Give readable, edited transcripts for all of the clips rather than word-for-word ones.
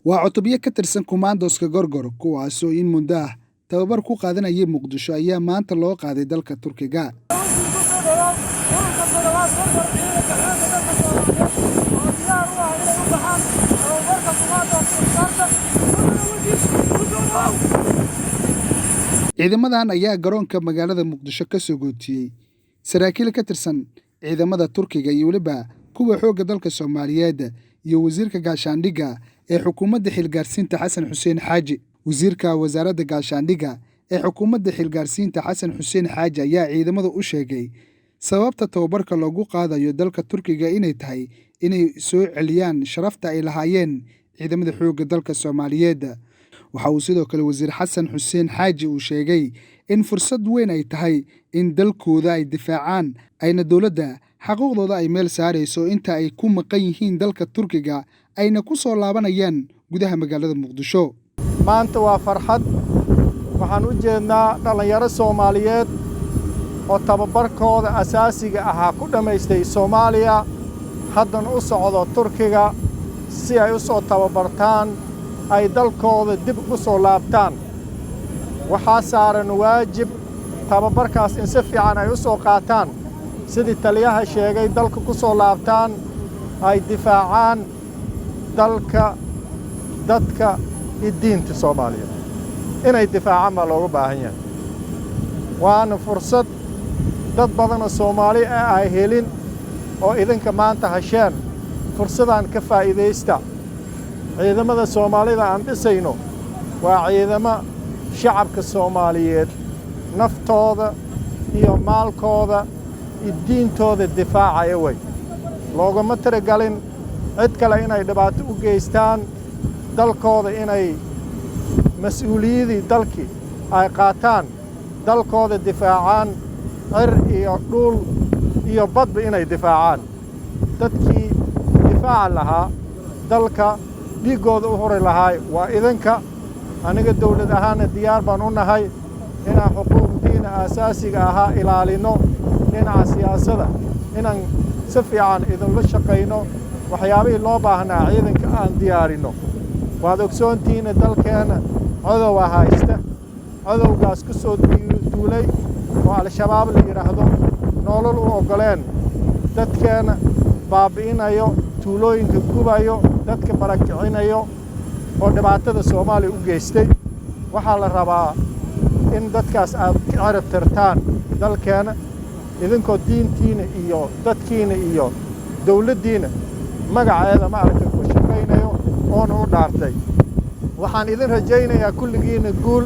waa cutubyo ka tirsan Commandos-ka Gorgor kuwaas oo in muddo ah tababar ku qaadanayay Muqdisho ayaa maanta loo qaaday dalka Turkiga. ciidamadan ayaa garoonka magaalada Muqdisho ka soo gootiyay saraakiil ka tirsan ciidamada Turkiga iyo waliba kuwa xoogga dalka Soomaaliyeed iyo wasiirka gaashaandhigga ee xukuumadda xilgaarsiinta Xasan Xuseen Xaaji. wasiirka wasaaradda gaashaandhigga ee xukuumadda xilgaarsiinta Xasan Xuseen Xaaji ayaa ciidamada u sheegay sababta tababarka loogu qaadayo dalka Turkiga inay tahay inay soo celiyaan sharafta ay lahaayeen ciidamada xoogga dalka Soomaaliyeed. waxa uu sidoo kale wasiir Xasan Xuseen Xaaji uu sheegay in fursad weyn ay tahay in dalkooda ay difaacaan ayna dowladda xaquuqdooda ay meel saarayso inta ay ku maqan yihiin dalka Turkiga ayna ku soo laabanayaan gudaha magaalada Muqdisho. maanta waa farxad waxaan u jeednaa dhalinyaro Soomaaliyeed oo tababarkooda asaasiga ahaa ku dhamaystay Soomaaliya haddana u socdo Turkiga si ay u soo tababartaan ay dalkooda dib ugu soo laabtaan. waxaa saaran waajib tababarkaas in si fiican ay u soo qaataan sidii taliyaha sheegay dalka ku soo laabtaan ay difaacaan dalka dadka iyo diinta Soomaaliyeed inay difaacaan baa looga baahan yahay. waana fursad dad badan oo Soomaali ah ay helin oo idinka maanta hasheen fursadan ka faa'iideysta. ciidamada Soomaalida aan dhisayno waa ciidamo shacabka Soomaaliyeed naftooda iyo maalkooda iyo diintooda difaacaya way. loogama tiragalin cid kale inay dhibaato u geystaan dalkooda inay mas'uuliyadii dalkii ay qaataan dalkooda difaacaan cir iyo dhul iyo badba inay difaacaan. dadkii difaaca lahaa dalka dhiigooda u huri lahaay waa idinka. aniga dawlad ahaana diyaar baan u nahay inaan xuquuqdiina aasaasiga ahaa ilaalino dhinaca siyaasadda inaan si fiican idinla shaqayno waxyaabihii loo baahnaa ciidanka aan diyaarino. waad ogsoontihiin dalkeena codowga haysta codowgaas ku soo duulay oo al-shabaab la yiraahdo nolol u ogoleen dadkeena baabi'inayo tuulooyinka gubayo dadka barakicinayo oo dhibaatada Soomaaliya u geystay. waxaa la rabaa in dadkaas aad cirib tirtaan dalkeena idinkoo diintiina iyo dadkiina iyo dawladdiina magaceeda ma aragtay ku shaqaynayo oona u dhaartay. waxaan idin rajaynayaa kulligiina guul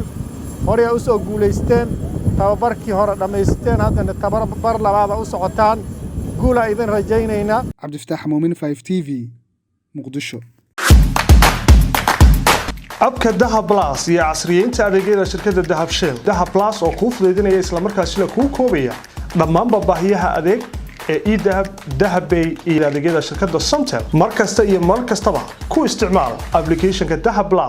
hore u soo guulaysteen tababarkii hore dhamaysteen haddana tababar labaad u socotaan guul aan idin rajaynaynaa. Cabdifataax Muumin 5TV Muqdisho. abka Dahab Plus iyo casriyeynta adeegyada shirkadda Dahab Shell. Dahab Plus oo kuu fududeynaya isla markaasina kuu koobaya dhammaan baahiyaha adeeg ee e-Dahab, Dahab Pay iyo adeegyada shirkadda Somtel. mar kasta iyo mar kastaba ku isticmaal application-ka Dahab Plus.